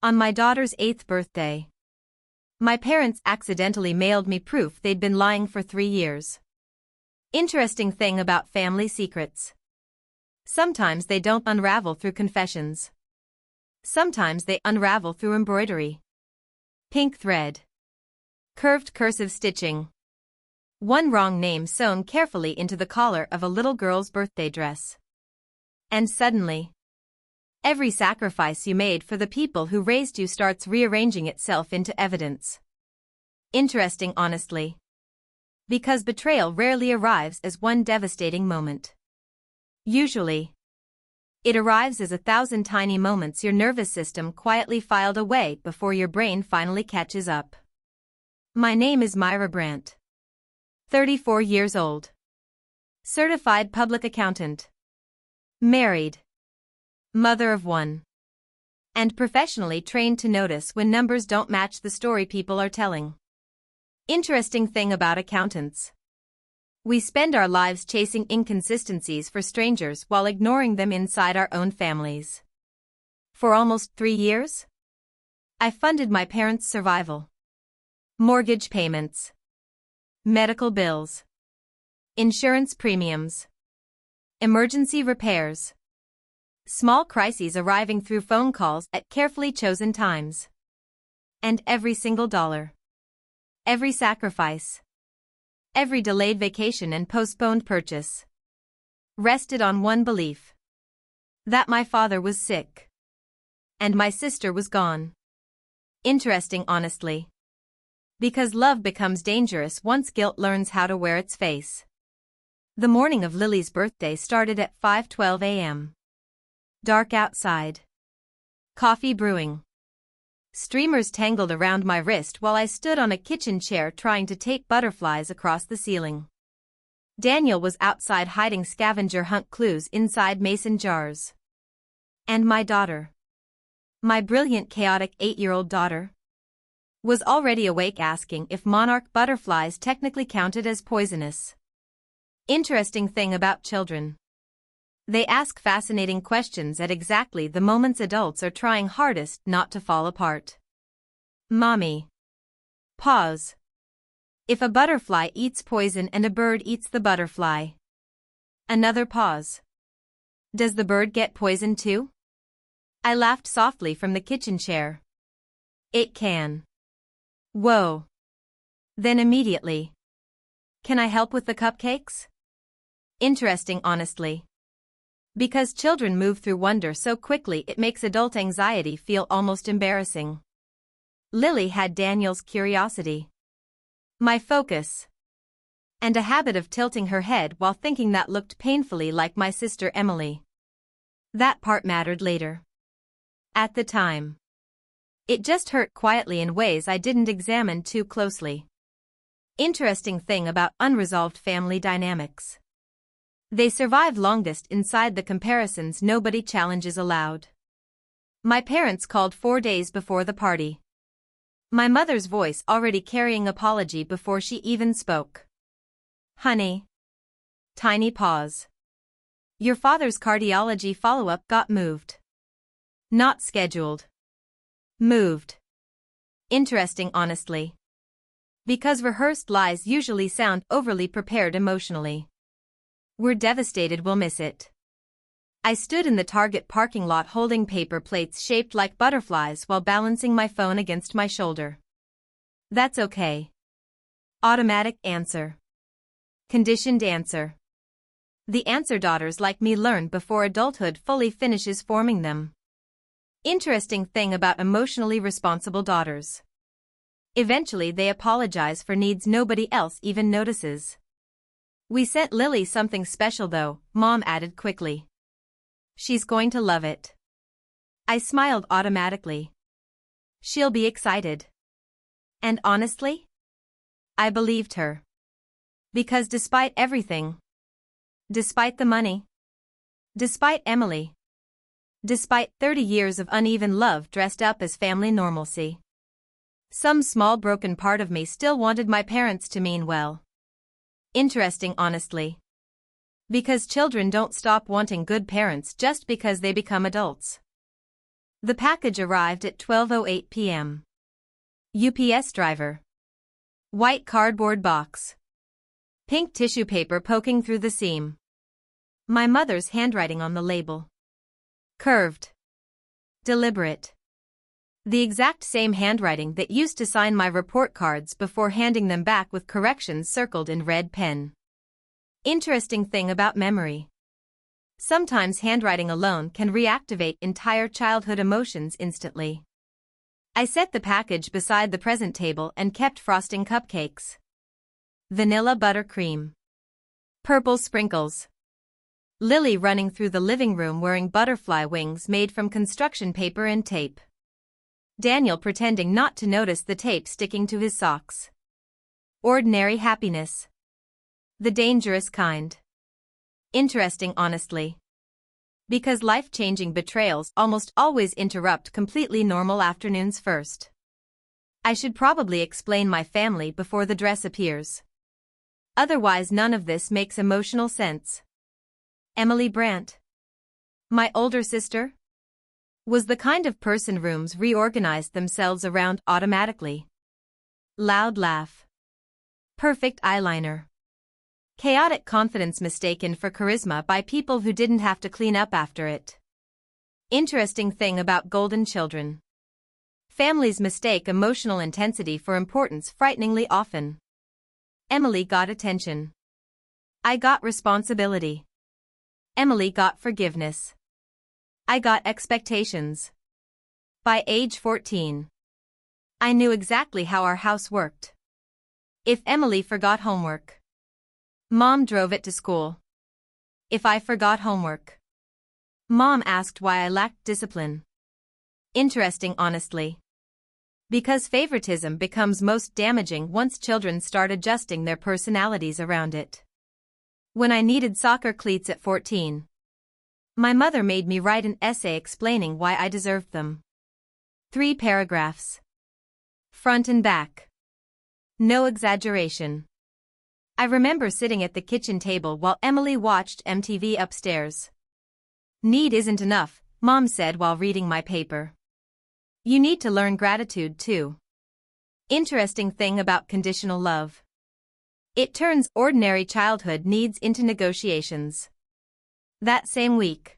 On my daughter's 8th birthday, my parents accidentally mailed me proof they'd been lying for 3 years. Interesting thing about family secrets. Sometimes they don't unravel through confessions. Sometimes they unravel through embroidery. Pink thread. Curved cursive stitching. One wrong name sewn carefully into the collar of a little girl's birthday dress. And suddenly, every sacrifice you made for the people who raised you starts rearranging itself into evidence. Interesting, honestly. Because betrayal rarely arrives as one devastating moment. Usually, it arrives as 1,000 tiny moments your nervous system quietly filed away before your brain finally catches up. My name is Myra Brandt. 34 years old. Certified public accountant. Married. Mother of 1. And professionally trained to notice when numbers don't match the story people are telling. Interesting thing about accountants. We spend our lives chasing inconsistencies for strangers while ignoring them inside our own families. For almost 3 years, I funded my parents' survival. Mortgage payments. Medical bills. Insurance premiums. Emergency repairs. Small crises arriving through phone calls at carefully chosen times. And every single dollar. Every sacrifice. Every delayed vacation and postponed purchase. Rested on one belief. That my father was sick. And my sister was gone. Interesting, honestly. Because love becomes dangerous once guilt learns how to wear its face. The morning of Lily's birthday started at 5:12 a.m. Dark outside. Coffee brewing. Streamers tangled around my wrist while I stood on a kitchen chair trying to tape butterflies across the ceiling. Daniel was outside hiding scavenger hunt clues inside mason jars. And my daughter, my brilliant chaotic 8-year-old daughter, was already awake asking if monarch butterflies technically counted as poisonous. Interesting thing about children. They ask fascinating questions at exactly the moments adults are trying hardest not to fall apart. Mommy. Pause. If a butterfly eats poison and a bird eats the butterfly. Another pause. Does the bird get poisoned too? I laughed softly from the kitchen chair. It can. Whoa. Then immediately. Can I help with the cupcakes? Interesting, honestly. Because children move through wonder so quickly it makes adult anxiety feel almost embarrassing. Lily had Daniel's curiosity. My focus. And a habit of tilting her head while thinking that looked painfully like my sister Emily. That part mattered later. At the time, it just hurt quietly in ways I didn't examine too closely. Interesting thing about unresolved family dynamics. They survive longest inside the comparisons nobody challenges aloud. My parents called 4 days before the party. My mother's voice already carrying apology before she even spoke. Honey. Tiny pause. Your father's cardiology follow-up got moved. Not scheduled. Moved. Interesting, honestly. Because rehearsed lies usually sound overly prepared emotionally. We're devastated we'll miss it. I stood in the Target parking lot holding paper plates shaped like butterflies while balancing my phone against my shoulder. That's okay. Automatic answer. Conditioned answer. The answer daughters like me learn before adulthood fully finishes forming them. Interesting thing about emotionally responsible daughters. Eventually they apologize for needs nobody else even notices. We sent Lily something special though, Mom added quickly. She's going to love it. I smiled automatically. She'll be excited. And honestly, I believed her. Because despite everything, despite the money, despite Emily, despite 30 years of uneven love dressed up as family normalcy, some small broken part of me still wanted my parents to mean well. Interesting, honestly. Because children don't stop wanting good parents just because they become adults. The package arrived at 12:08 p.m. UPS driver. White cardboard box. Pink tissue paper poking through the seam. My mother's handwriting on the label. Curved. Deliberate. The exact same handwriting that used to sign my report cards before handing them back with corrections circled in red pen. Interesting thing about memory. Sometimes handwriting alone can reactivate entire childhood emotions instantly. I set the package beside the present table and kept frosting cupcakes. Vanilla buttercream. Purple sprinkles. Lily running through the living room wearing butterfly wings made from construction paper and tape. Daniel pretending not to notice the tape sticking to his socks. Ordinary happiness. The dangerous kind. Interesting honestly. Because life-changing betrayals almost always interrupt completely normal afternoons first. I should probably explain my family before the dress appears. Otherwise none of this makes emotional sense. Emily Brandt. My older sister? Was the kind of person rooms reorganized themselves around automatically. Loud laugh. Perfect eyeliner. Chaotic confidence mistaken for charisma by people who didn't have to clean up after it. Interesting thing about golden children. Families mistake emotional intensity for importance frighteningly often. Emily got attention. I got responsibility. Emily got forgiveness. I got expectations. By age 14, I knew exactly how our house worked. If Emily forgot homework, Mom drove it to school. If I forgot homework, Mom asked why I lacked discipline. Interesting honestly. Because favoritism becomes most damaging once children start adjusting their personalities around it. When I needed soccer cleats at 14, my mother made me write an essay explaining why I deserved them. 3 paragraphs. Front and back. No exaggeration. I remember sitting at the kitchen table while Emily watched MTV upstairs. Need isn't enough, Mom said while reading my paper. You need to learn gratitude too. Interesting thing about conditional love. It turns ordinary childhood needs into negotiations. That same week,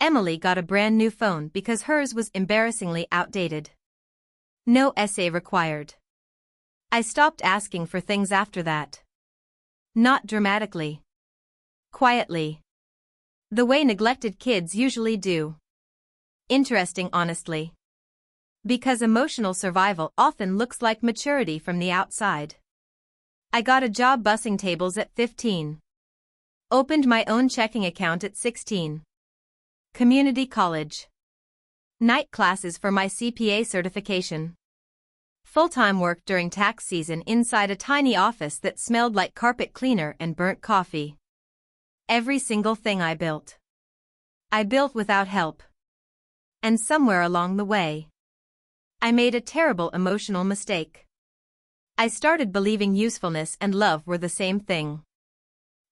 Emily got a brand new phone because hers was embarrassingly outdated. No essay required. I stopped asking for things after that. Not dramatically. Quietly. The way neglected kids usually do. Interesting honestly. Because emotional survival often looks like maturity from the outside. I got a job bussing tables at 15. Opened my own checking account at 16. Community college. Night classes for my CPA certification. Full-time work during tax season inside a tiny office that smelled like carpet cleaner and burnt coffee. Every single thing I built without help. And somewhere along the way, I made a terrible emotional mistake. I started believing usefulness and love were the same thing.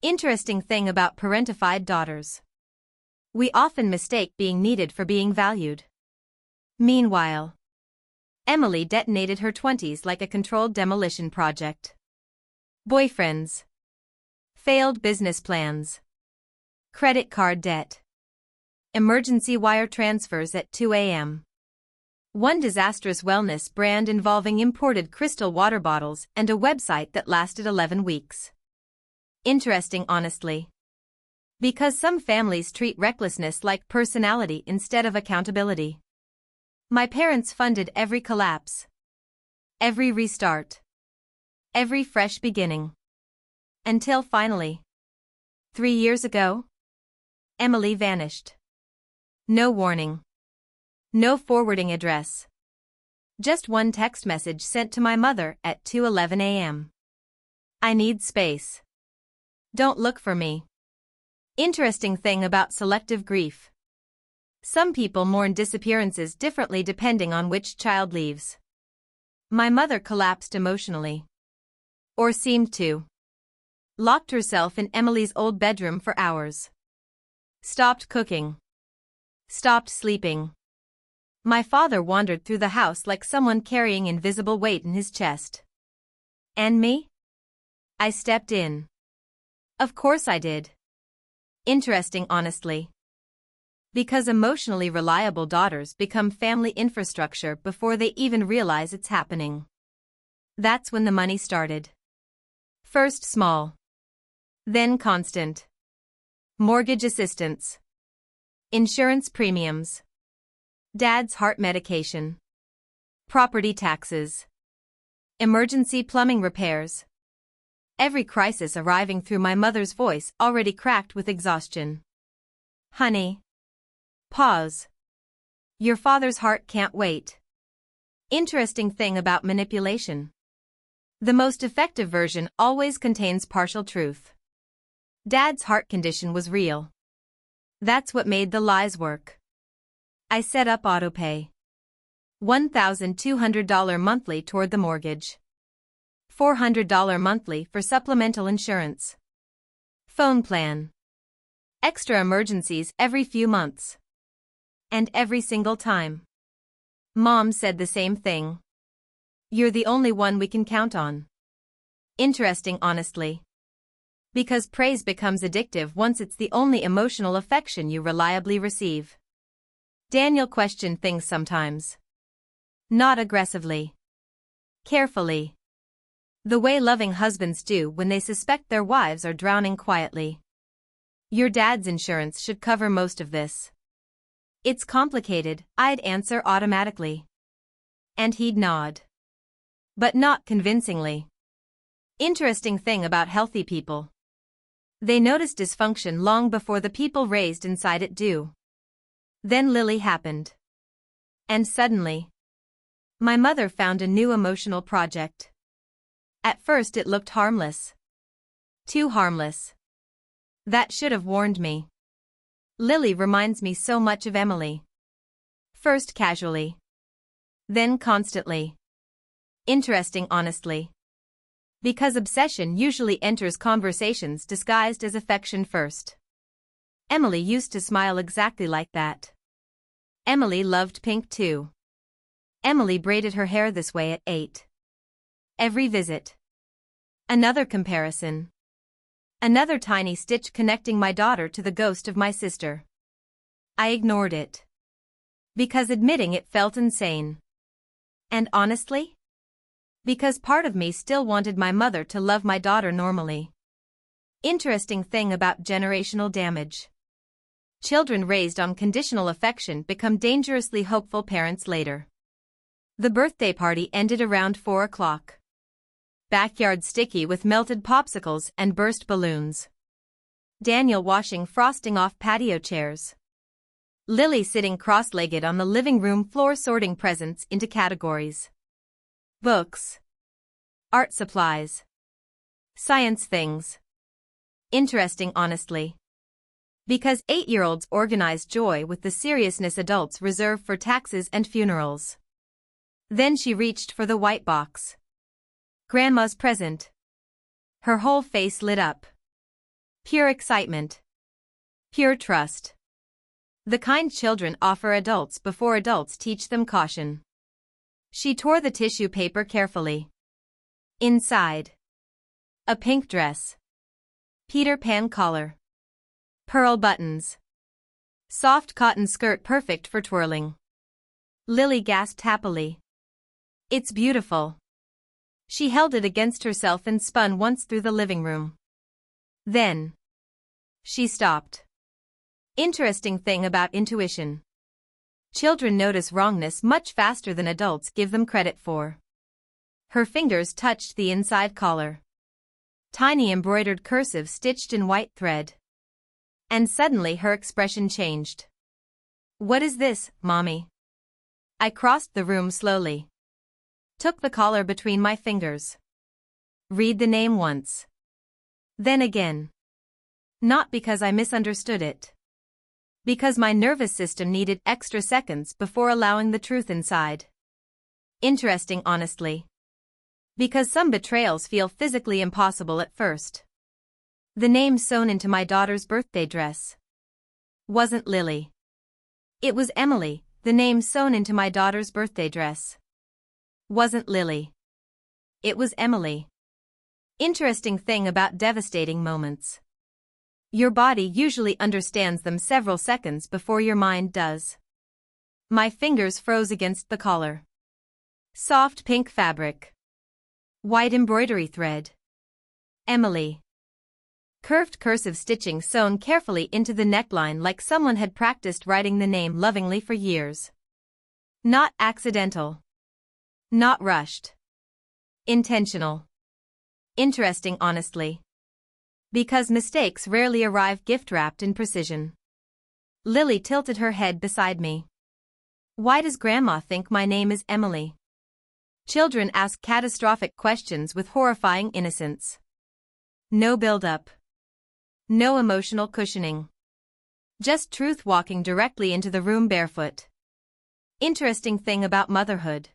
Interesting thing about parentified daughters. We often mistake being needed for being valued. Meanwhile, Emily detonated her 20s like a controlled demolition project. Boyfriends. Failed business plans. Credit card debt. Emergency wire transfers at 2 a.m. One disastrous wellness brand involving imported crystal water bottles and a website that lasted 11 weeks. Interesting honestly. Because some families treat recklessness like personality instead of accountability. My parents funded every collapse. Every restart. Every fresh beginning. Until finally. 3 years ago, Emily vanished. No warning. No forwarding address. Just one text message sent to my mother at 2:11 a.m. I need space. Don't look for me. Interesting thing about selective grief. Some people mourn disappearances differently depending on which child leaves. My mother collapsed emotionally. Or seemed to. Locked herself in Emily's old bedroom for hours. Stopped cooking. Stopped sleeping. My father wandered through the house like someone carrying invisible weight in his chest. And me? I stepped in. Of course I did. Interesting, honestly. Because emotionally reliable daughters become family infrastructure before they even realize it's happening. That's when the money started. First small. Then constant. Mortgage assistance. Insurance premiums. Dad's heart medication. Property taxes. Emergency plumbing repairs. Every crisis arriving through my mother's voice already cracked with exhaustion. Honey. Pause. Your father's heart can't wait. Interesting thing about manipulation. The most effective version always contains partial truth. Dad's heart condition was real. That's what made the lies work. I set up autopay. $1,200 monthly toward the mortgage. $400 monthly for supplemental insurance. Phone plan. Extra emergencies every few months. And every single time. Mom said the same thing. You're the only one we can count on. Interesting, honestly. Because praise becomes addictive once it's the only emotional affection you reliably receive. Daniel questioned things sometimes. Not aggressively. Carefully. The way loving husbands do when they suspect their wives are drowning quietly. Your dad's insurance should cover most of this. It's complicated, I'd answer automatically. And he'd nod. But not convincingly. Interesting thing about healthy people. They notice dysfunction long before the people raised inside it do. Then Lily happened. And suddenly, my mother found a new emotional project. At first it looked harmless. Too harmless. That should have warned me. Lily reminds me so much of Emily. First casually. Then constantly. Interesting, honestly. Because obsession usually enters conversations disguised as affection first. Emily used to smile exactly like that. Emily loved pink too. Emily braided her hair this way at 8. Every visit. Another comparison. Another tiny stitch connecting my daughter to the ghost of my sister. I ignored it. Because admitting it felt insane. And honestly? Because part of me still wanted my mother to love my daughter normally. Interesting thing about generational damage. Children raised on conditional affection become dangerously hopeful parents later. The birthday party ended around 4 o'clock. Backyard sticky with melted popsicles and burst balloons. Daniel washing frosting off patio chairs. Lily sitting cross-legged on the living room floor sorting presents into categories. Books. Art supplies. Science things. Interesting, honestly. Because 8-year-olds organize joy with the seriousness adults reserve for taxes and funerals. Then she reached for the white box. Grandma's present. Her whole face lit up. Pure excitement. Pure trust. The kind children offer adults before adults teach them caution. She tore the tissue paper carefully. Inside. A pink dress. Peter Pan collar. Pearl buttons. Soft cotton skirt perfect for twirling. Lily gasped happily. It's beautiful. She held it against herself and spun once through the living room. Then. She stopped. Interesting thing about intuition. Children notice wrongness much faster than adults give them credit for. Her fingers touched the inside collar. Tiny embroidered cursive stitched in white thread. And suddenly her expression changed. What is this, Mommy? I crossed the room slowly. Took the collar between my fingers. Read the name once. Then again. Not because I misunderstood it. Because my nervous system needed extra seconds before allowing the truth inside. Interesting, honestly. Because some betrayals feel physically impossible at first. The name sewn into my daughter's birthday dress wasn't Lily. It was Emily, The name sewn into my daughter's birthday dress wasn't Lily. It was Emily. Interesting thing about devastating moments. Your body usually understands them several seconds before your mind does. My fingers froze against the collar. Soft pink fabric. White embroidery thread. Emily. Curved cursive stitching sewn carefully into the neckline like someone had practiced writing the name lovingly for years. Not accidental. Not rushed. Intentional. Interesting honestly. Because mistakes rarely arrive gift-wrapped in precision. Lily tilted her head beside me. Why does Grandma think my name is Emily? Children ask catastrophic questions with horrifying innocence. No build-up. No emotional cushioning. Just truth walking directly into the room barefoot. Interesting thing about motherhood.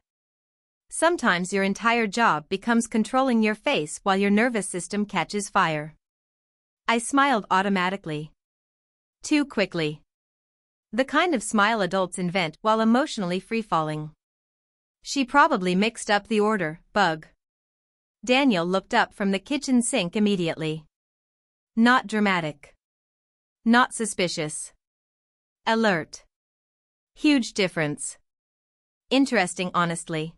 Sometimes your entire job becomes controlling your face while your nervous system catches fire. I smiled automatically. Too quickly. The kind of smile adults invent while emotionally free-falling. She probably mixed up the order, bug. Daniel looked up from the kitchen sink immediately. Not dramatic. Not suspicious. Alert. Huge difference. Interesting honestly.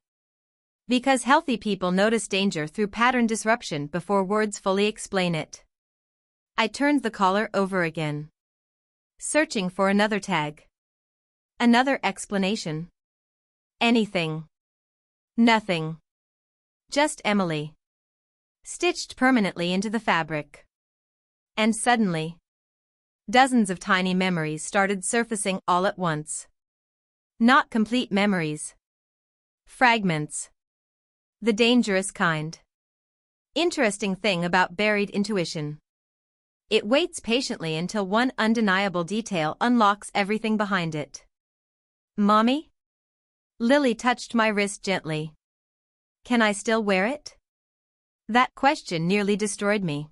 Because healthy people notice danger through pattern disruption before words fully explain it. I turned the collar over again. Searching for another tag. Another explanation. Anything. Nothing. Just Emily. Stitched permanently into the fabric. And suddenly, dozens of tiny memories started surfacing all at once. Not complete memories. Fragments. The dangerous kind. Interesting thing about buried intuition. It waits patiently until one undeniable detail unlocks everything behind it. Mommy? Lily touched my wrist gently. Can I still wear it? That question nearly destroyed me.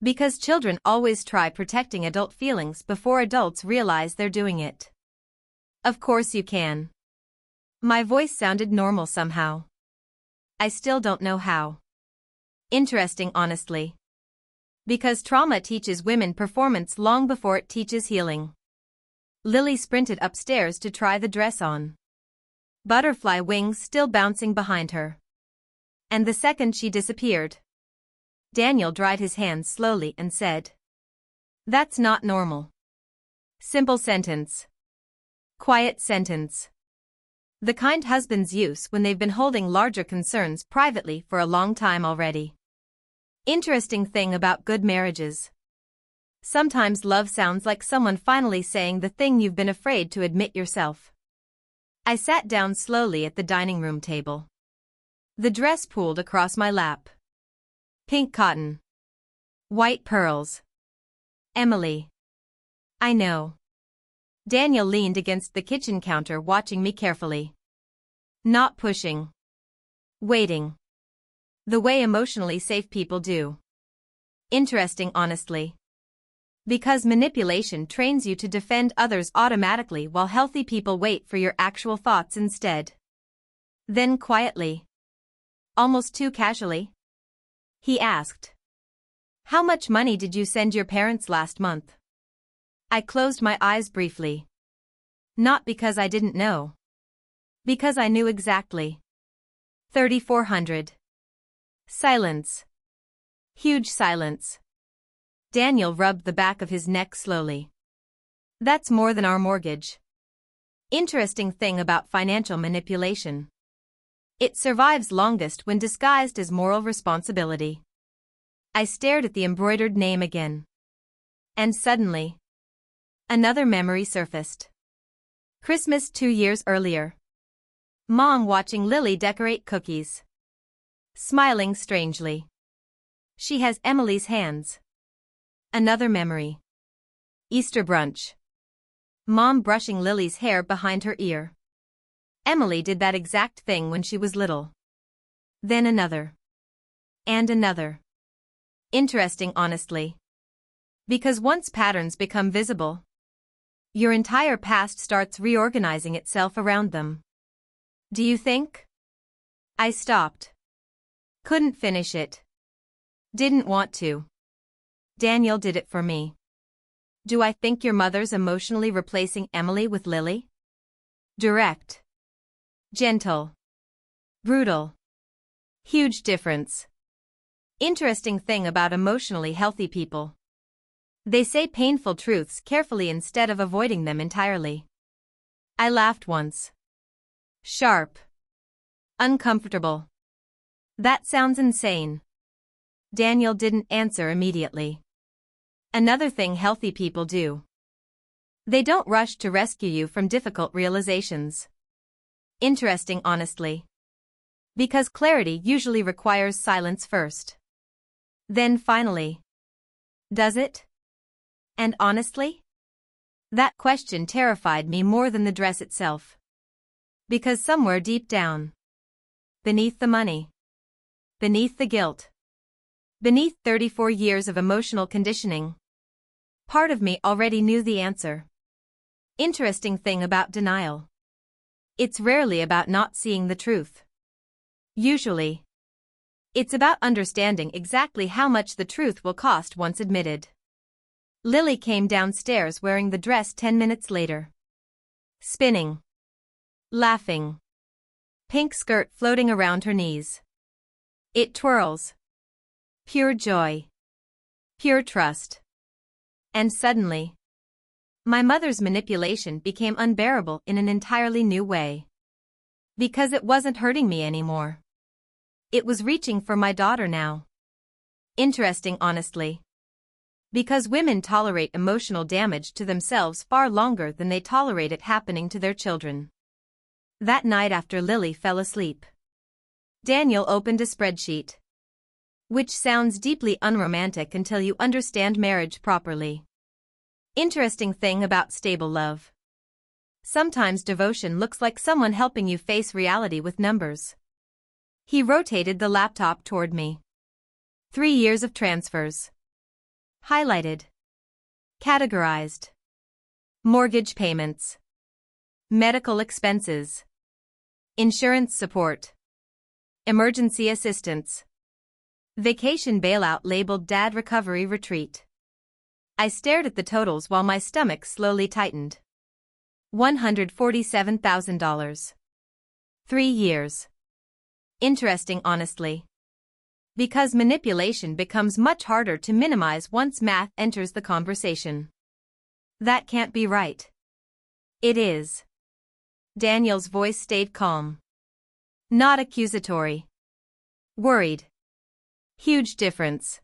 Because children always try protecting adult feelings before adults realize they're doing it. Of course you can. My voice sounded normal somehow. I still don't know how. Interesting honestly. Because trauma teaches women performance long before it teaches healing. Lily sprinted upstairs to try the dress on. Butterfly wings still bouncing behind her. And the second she disappeared, Daniel dried his hands slowly and said, "That's not normal." Simple sentence. Quiet sentence. The kind husbands use when they've been holding larger concerns privately for a long time already. Interesting thing about good marriages. Sometimes love sounds like someone finally saying the thing you've been afraid to admit yourself. I sat down slowly at the dining room table. The dress pooled across my lap. Pink cotton. White pearls. Emily. I know. Daniel leaned against the kitchen counter watching me carefully. Not pushing. Waiting. The way emotionally safe people do. Interesting honestly. Because manipulation trains you to defend others automatically while healthy people wait for your actual thoughts instead. Then quietly. Almost too casually. He asked. How much money did you send your parents last month? I closed my eyes briefly. Not because I didn't know. Because I knew exactly. 3,400. Silence. Huge silence. Daniel rubbed the back of his neck slowly. That's more than our mortgage. Interesting thing about financial manipulation. It survives longest when disguised as moral responsibility. I stared at the embroidered name again. And suddenly, another memory surfaced. Christmas 2 years earlier. Mom watching Lily decorate cookies. Smiling strangely. She has Emily's hands. Another memory. Easter brunch. Mom brushing Lily's hair behind her ear. Emily did that exact thing when she was little. Then another. And another. Interesting honestly. Because once patterns become visible, Your entire past starts reorganizing itself around them. Do you think? I stopped. Couldn't finish it. Didn't want to. Daniel did it for me. Do I think your mother's emotionally replacing Emily with Lily? Direct. Gentle. Brutal. Huge difference. Interesting thing about emotionally healthy people. They say painful truths carefully instead of avoiding them entirely. I laughed once. Sharp. Uncomfortable. That sounds insane. Daniel didn't answer immediately. Another thing healthy people do. They don't rush to rescue you from difficult realizations. Interesting, honestly. Because clarity usually requires silence first. Then finally. Does it? And honestly? That question terrified me more than the dress itself. Because somewhere deep down, beneath the money, beneath the guilt, beneath 34 years of emotional conditioning, part of me already knew the answer. Interesting thing about denial. It's rarely about not seeing the truth. Usually, it's about understanding exactly how much the truth will cost once admitted. Lily came downstairs wearing the dress 10 minutes later. Spinning. Laughing. Pink skirt floating around her knees. It twirls. Pure joy. Pure trust. And suddenly, my mother's manipulation became unbearable in an entirely new way. Because it wasn't hurting me anymore. It was reaching for my daughter now. Interesting, honestly. Because women tolerate emotional damage to themselves far longer than they tolerate it happening to their children. That night after Lily fell asleep, Daniel opened a spreadsheet. Which sounds deeply unromantic until you understand marriage properly. Interesting thing about stable love. Sometimes devotion looks like someone helping you face reality with numbers. He rotated the laptop toward me. 3 years of transfers. Highlighted. Categorized. Mortgage payments. Medical expenses. Insurance support. Emergency assistance. Vacation bailout labeled Dad Recovery Retreat. I stared at the totals while my stomach slowly tightened. $147,000. 3 years. Interesting, honestly. Because manipulation becomes much harder to minimize once math enters the conversation. That can't be right. It is. Daniel's voice stayed calm. Not accusatory. Worried. Huge difference.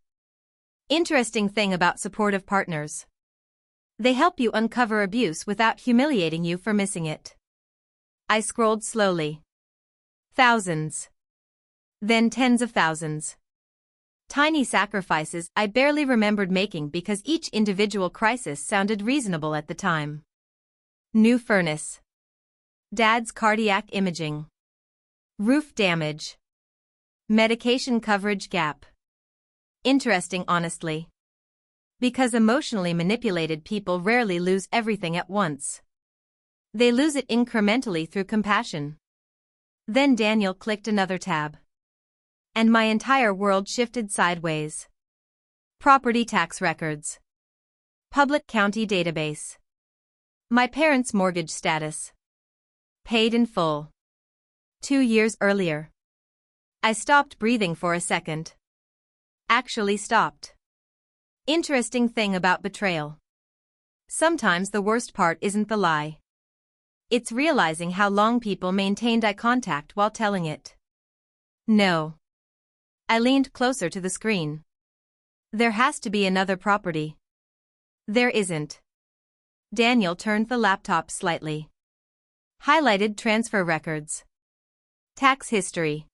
Interesting thing about supportive partners. They help you uncover abuse without humiliating you for missing it. I scrolled slowly. Thousands. Then tens of thousands. Tiny sacrifices I barely remembered making because each individual crisis sounded reasonable at the time. New furnace. Dad's cardiac imaging. Roof damage. Medication coverage gap. Interesting, honestly. Because emotionally manipulated people rarely lose everything at once. They lose it incrementally through compassion. Then Daniel clicked another tab. And my entire world shifted sideways. Property tax records. Public county database. My parents' mortgage status. Paid in full. 2 years earlier. I stopped breathing for a second. Actually stopped. Interesting thing about betrayal. Sometimes the worst part isn't the lie. It's realizing how long people maintained eye contact while telling it. No. I leaned closer to the screen. There has to be another property. There isn't. Daniel turned the laptop slightly. Highlighted transfer records. Tax history.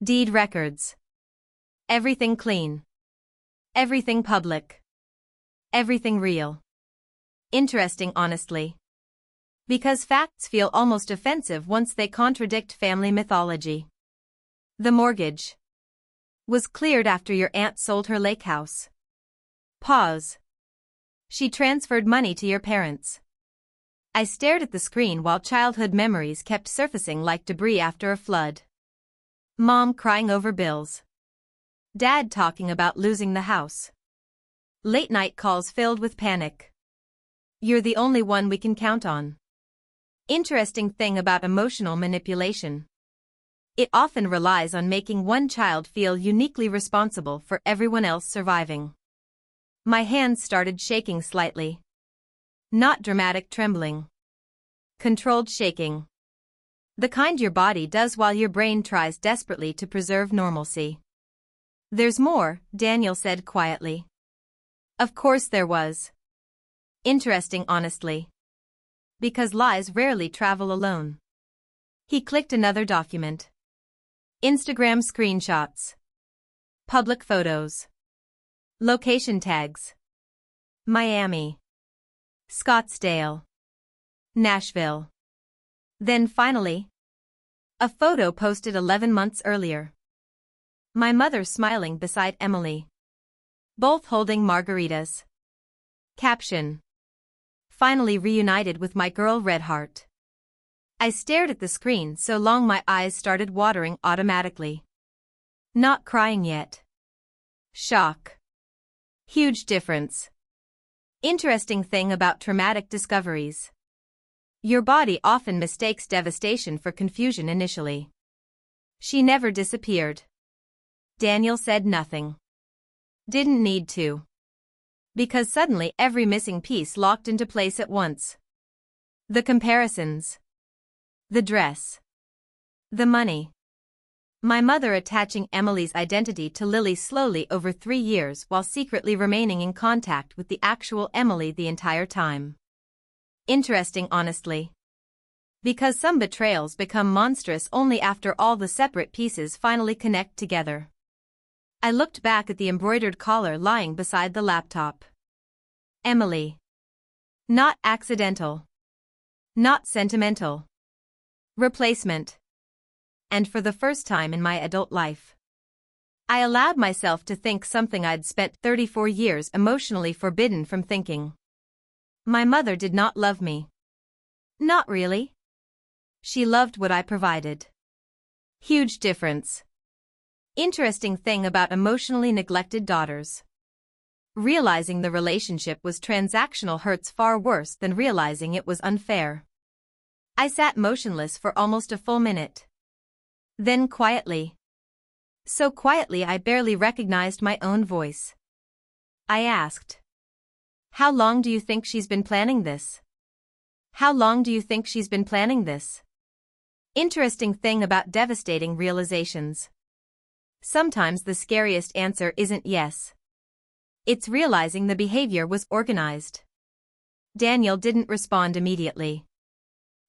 Deed records. Everything clean. Everything public. Everything real. Interesting, honestly. Because facts feel almost offensive once they contradict family mythology. The mortgage was cleared after your aunt sold her lake house. Pause. She transferred money to your parents. I stared at the screen while childhood memories kept surfacing like debris after a flood. Mom crying over bills. Dad talking about losing the house. Late-night calls filled with panic. You're the only one we can count on. Interesting thing about emotional manipulation. It often relies on making one child feel uniquely responsible for everyone else surviving. My hands started shaking slightly. Not dramatic trembling. Controlled shaking. The kind your body does while your brain tries desperately to preserve normalcy. There's more, Daniel said quietly. Of course there was. Interesting, honestly. Because lies rarely travel alone. He clicked another document. Instagram screenshots. Public photos. Location tags. Miami. Scottsdale. Nashville. Then finally, a photo posted 11 months earlier. My mother smiling beside Emily. Both holding margaritas. Caption. Finally reunited with my girl Redheart. I stared at the screen so long my eyes started watering automatically. Not crying yet. Shock. Huge difference. Interesting thing about traumatic discoveries. Your body often mistakes devastation for confusion initially. She never disappeared. Daniel said nothing. Didn't need to. Because suddenly every missing piece locked into place at once. The comparisons. The dress. The money. My mother attaching Emily's identity to Lily slowly over 3 years while secretly remaining in contact with the actual Emily the entire time. Interesting, honestly. Because some betrayals become monstrous only after all the separate pieces finally connect together. I looked back at the embroidered collar lying beside the laptop. Emily. Not accidental. Not sentimental. Replacement. And for the first time in my adult life, I allowed myself to think something I'd spent 34 years emotionally forbidden from thinking. My mother did not love me. Not really. She loved what I provided. Huge difference. Interesting thing about emotionally neglected daughters. Realizing the relationship was transactional hurts far worse than realizing it was unfair. I sat motionless for almost a full minute. Then quietly. So quietly I barely recognized my own voice. I asked. How long do you think she's been planning this? How long do you think she's been planning this? Interesting thing about devastating realizations. Sometimes the scariest answer isn't yes. It's realizing the behavior was organized. Daniel didn't respond immediately.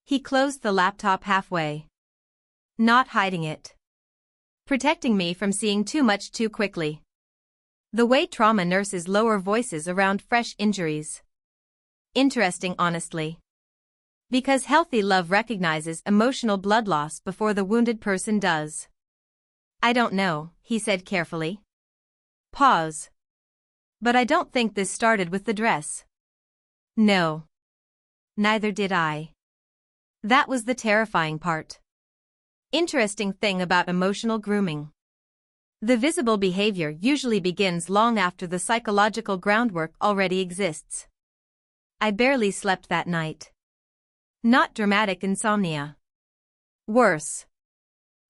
He closed the laptop halfway. Not hiding it. Protecting me from seeing too much too quickly. The way trauma nurses lower voices around fresh injuries. Interesting, honestly. Because healthy love recognizes emotional blood loss before the wounded person does. I don't know, he said carefully. Pause. But I don't think this started with the dress. No. Neither did I. That was the terrifying part. Interesting thing about emotional grooming. The visible behavior usually begins long after the psychological groundwork already exists. I barely slept that night. Not dramatic insomnia. Worse.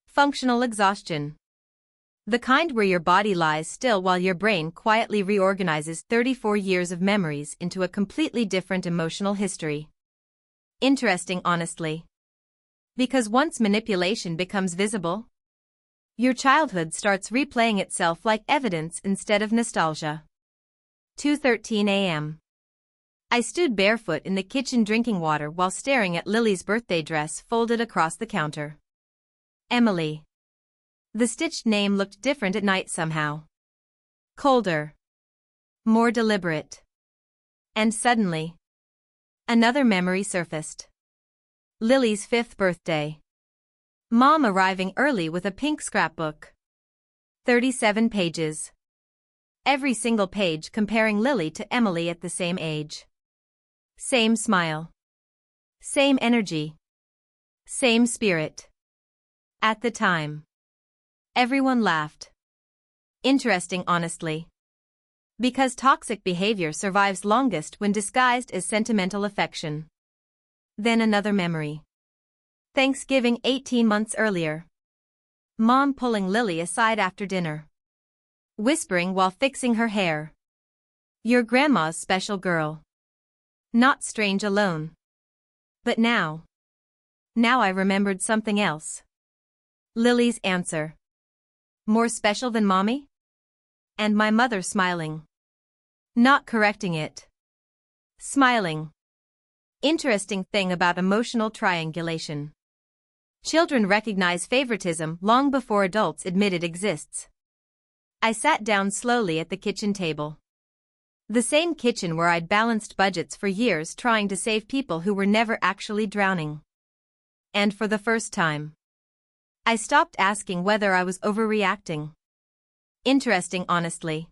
Functional exhaustion. The kind where your body lies still while your brain quietly reorganizes 34 years of memories into a completely different emotional history. Interesting, honestly. Because once manipulation becomes visible, your childhood starts replaying itself like evidence instead of nostalgia. 2:13 a.m. I stood barefoot in the kitchen drinking water while staring at Lily's birthday dress folded across the counter. Emily. The stitched name looked different at night somehow. Colder. More deliberate. And suddenly, another memory surfaced. Lily's 5th birthday. Mom arriving early with a pink scrapbook. 37 pages. Every single page comparing Lily to Emily at the same age. Same smile. Same energy. Same spirit. At the time. Everyone laughed. Interesting, honestly. Because toxic behavior survives longest when disguised as sentimental affection. Then another memory. Thanksgiving 18 months earlier. Mom pulling Lily aside after dinner. Whispering while fixing her hair. Your grandma's special girl. Not strange alone. But now I remembered something else. Lily's answer. More special than Mommy? And my mother smiling. Not correcting it. Smiling. Interesting thing about emotional triangulation. Children recognize favoritism long before adults admit it exists. I sat down slowly at the kitchen table. The same kitchen where I'd balanced budgets for years trying to save people who were never actually drowning. And for the first time, I stopped asking whether I was overreacting. Interesting, honestly.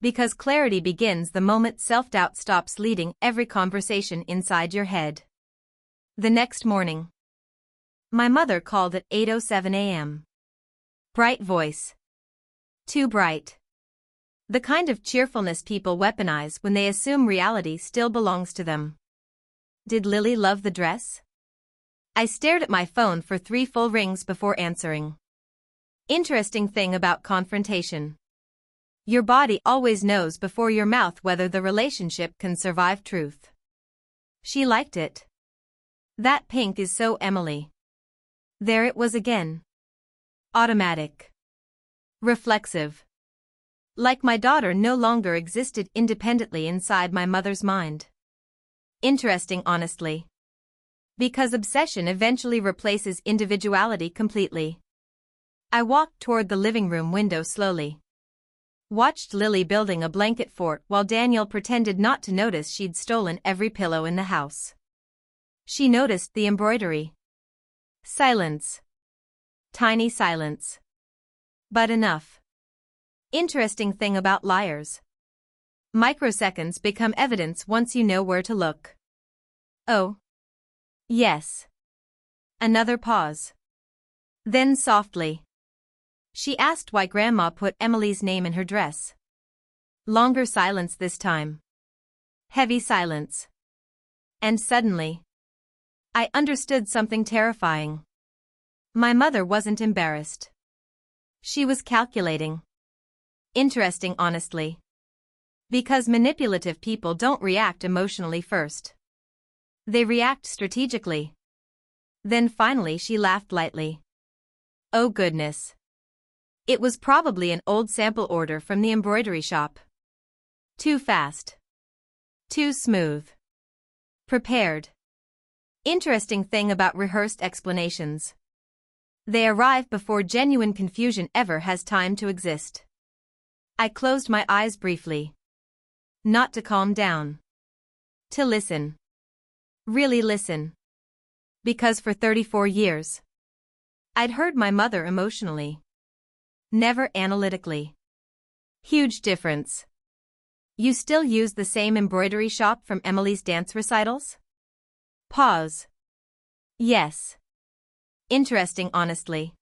Because clarity begins the moment self-doubt stops leading every conversation inside your head. The next morning, my mother called at 8:07 a.m. Bright voice. Too bright. The kind of cheerfulness people weaponize when they assume reality still belongs to them. Did Lily love the dress? I stared at my phone for 3 full rings before answering. Interesting thing about confrontation. Your body always knows before your mouth whether the relationship can survive truth. She liked it. That pink is so Emily. There it was again. Automatic. Reflexive. Like my daughter no longer existed independently inside my mother's mind. Interesting, honestly. Because obsession eventually replaces individuality completely. I walked toward the living room window slowly. Watched Lily building a blanket fort while Daniel pretended not to notice she'd stolen every pillow in the house. She noticed the embroidery. Silence. Tiny silence. But enough. Interesting thing about liars. Microseconds become evidence once you know where to look. Oh. Yes. Another pause. Then softly. She asked why Grandma put Emily's name in her dress. Longer silence this time. Heavy silence. And suddenly, I understood something terrifying. My mother wasn't embarrassed. She was calculating. Interesting, honestly. Because manipulative people don't react emotionally first. They react strategically. Then finally she laughed lightly. Oh goodness. It was probably an old sample order from the embroidery shop. Too fast. Too smooth. Prepared. Interesting thing about rehearsed explanations. They arrive before genuine confusion ever has time to exist. I closed my eyes briefly. Not to calm down. To listen. Really listen. Because for 34 years, I'd heard my mother emotionally. Never analytically. Huge difference. You still use the same embroidery shop from Emily's dance recitals? Pause. Yes. Interesting, honestly.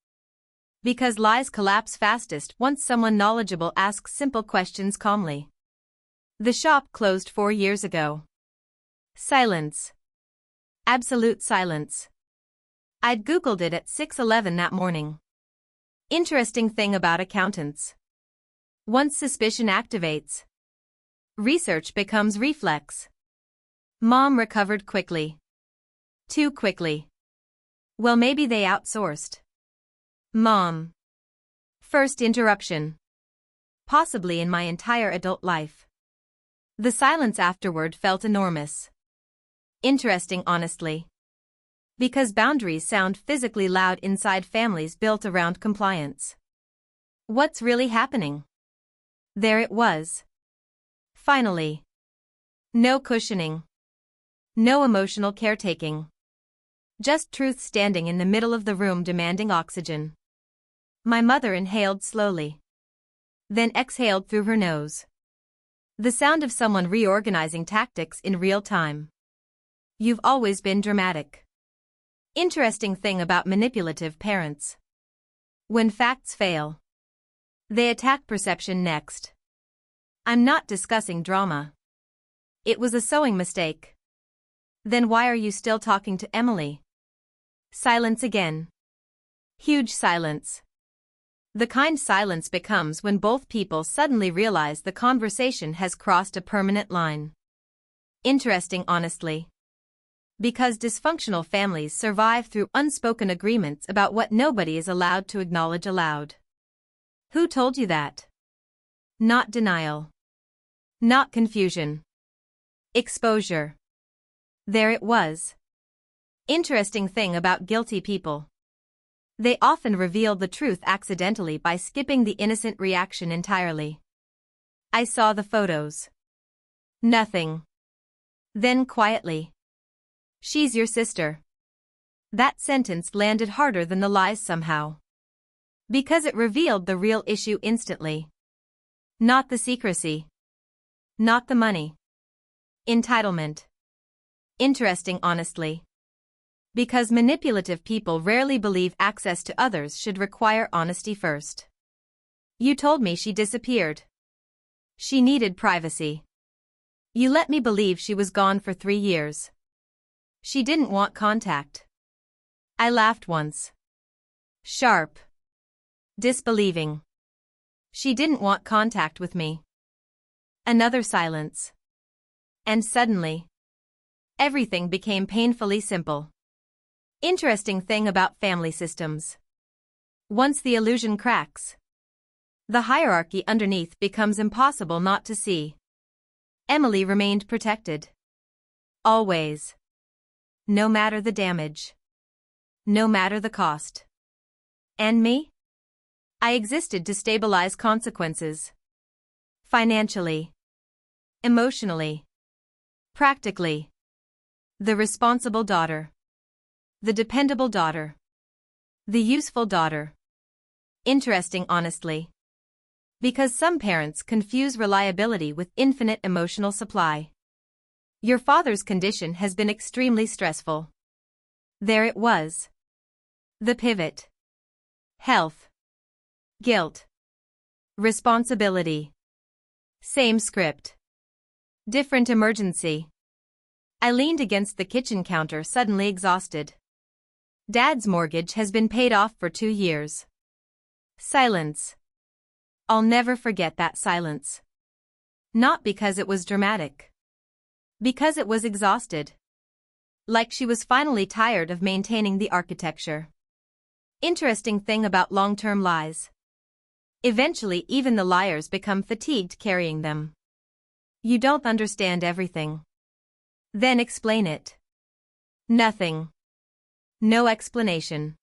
Because lies collapse fastest once someone knowledgeable asks simple questions calmly. The shop closed 4 years ago. Silence. Absolute silence. I'd Googled it at 6:11 that morning. Interesting thing about accountants. Once suspicion activates, research becomes reflex. Mom recovered quickly. Too quickly. Well, maybe they outsourced. Mom. First interruption. Possibly in my entire adult life. The silence afterward felt enormous. Interesting, honestly. Because boundaries sound physically loud inside families built around compliance. What's really happening? There it was. Finally. No cushioning. No emotional caretaking. Just truth standing in the middle of the room demanding oxygen. My mother inhaled slowly. Then exhaled through her nose. The sound of someone reorganizing tactics in real time. You've always been dramatic. Interesting thing about manipulative parents. When facts fail, they attack perception next. I'm not discussing drama. It was a sewing mistake. Then why are you still talking to Emily? Silence again. Huge silence. The kind silence becomes when both people suddenly realize the conversation has crossed a permanent line. Interesting, honestly. Because dysfunctional families survive through unspoken agreements about what nobody is allowed to acknowledge aloud. Who told you that? Not denial. Not confusion. Exposure. There it was. Interesting thing about guilty people. They often reveal the truth accidentally by skipping the innocent reaction entirely. I saw the photos. Nothing. Then quietly. She's your sister. That sentence landed harder than the lies somehow. Because it revealed the real issue instantly. Not the secrecy. Not the money. Entitlement. Interesting, honestly. Because manipulative people rarely believe access to others should require honesty first. You told me she disappeared. She needed privacy. You let me believe she was gone for 3 years. She didn't want contact. I laughed once. Sharp. Disbelieving. She didn't want contact with me. Another silence. And suddenly, everything became painfully simple. Interesting thing about family systems. Once the illusion cracks, the hierarchy underneath becomes impossible not to see. Emily remained protected. Always. No matter the damage. No matter the cost. And me? I existed to stabilize consequences. Financially. Emotionally. Practically. The responsible daughter. The dependable daughter. The useful daughter. Interesting, honestly. Because some parents confuse reliability with infinite emotional supply. Your father's condition has been extremely stressful. There it was. The pivot. Health. Guilt. Responsibility. Same script. Different emergency. I leaned against the kitchen counter, suddenly exhausted. Dad's mortgage has been paid off for 2 years. Silence. I'll never forget that silence. Not because it was dramatic. Because it was exhausted. Like she was finally tired of maintaining the architecture. Interesting thing about long-term lies. Eventually even the liars become fatigued carrying them. You don't understand everything. Then explain it. Nothing. No explanation.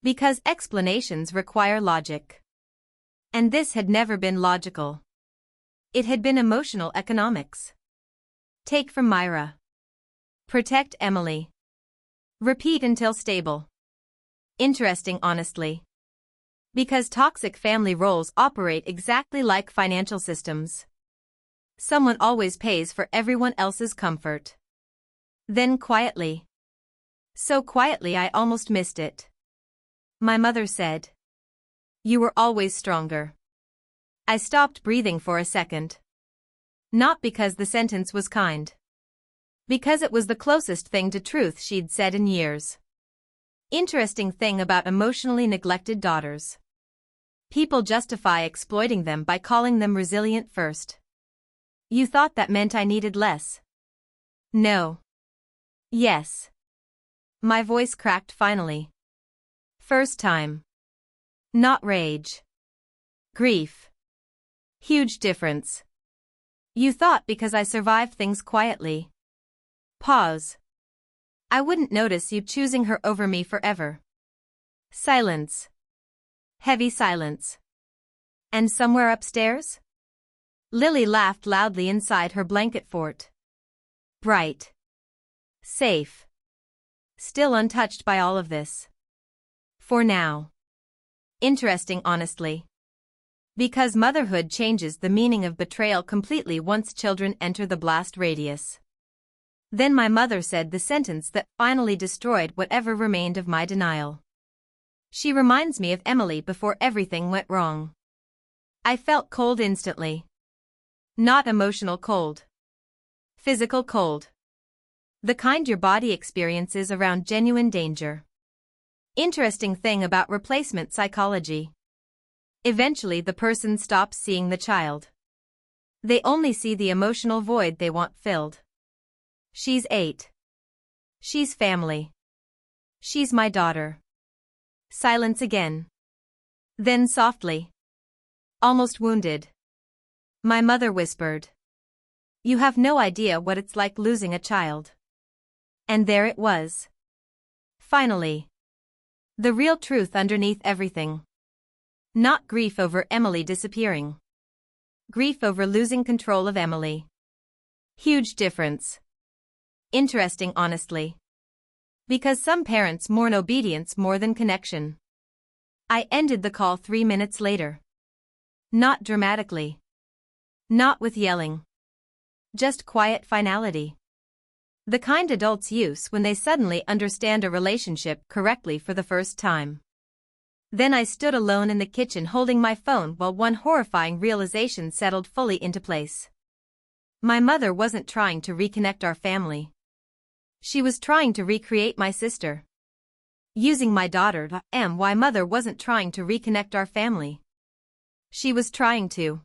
Because explanations require logic. And this had never been logical. It had been emotional economics. Take from Myra. Protect Emily. Repeat until stable. Interesting, honestly. Because toxic family roles operate exactly like financial systems. Someone always pays for everyone else's comfort. Then quietly. So quietly I almost missed it. My mother said. You were always stronger. I stopped breathing for a second. Not because the sentence was kind. Because it was the closest thing to truth she'd said in years. Interesting thing about emotionally neglected daughters. People justify exploiting them by calling them resilient first. You thought that meant I needed less? No. Yes. My voice cracked finally. First time. Not rage. Grief. Huge difference. You thought because I survived things quietly. Pause. I wouldn't notice you choosing her over me forever. Silence. Heavy silence. And somewhere upstairs? Lily laughed loudly inside her blanket fort. Bright. Safe. Still untouched by all of this. For now. Interesting, honestly. Because motherhood changes the meaning of betrayal completely once children enter the blast radius. Then my mother said the sentence that finally destroyed whatever remained of my denial. She reminds me of Emily before everything went wrong. I felt cold instantly. Not emotional cold. Physical cold. The kind your body experiences around genuine danger. Interesting thing about replacement psychology. Eventually the person stops seeing the child. They only see the emotional void they want filled. She's 8. She's family. She's my daughter. Silence again. Then softly. Almost wounded. My mother whispered. You have no idea what it's like losing a child. And there it was. Finally. The real truth underneath everything. Not grief over Emily disappearing. Grief over losing control of Emily. Huge difference. Interesting honestly. Because some parents mourn obedience more than connection. I ended the call 3 minutes later. Not dramatically. Not with yelling. Just quiet finality. The kind adults use when they suddenly understand a relationship correctly for the first time. Then I stood alone in the kitchen holding my phone while one horrifying realization settled fully into place. My mother wasn't trying to reconnect our family. She was trying to recreate my sister. Using my daughter to why mother wasn't trying to reconnect our family. She was trying to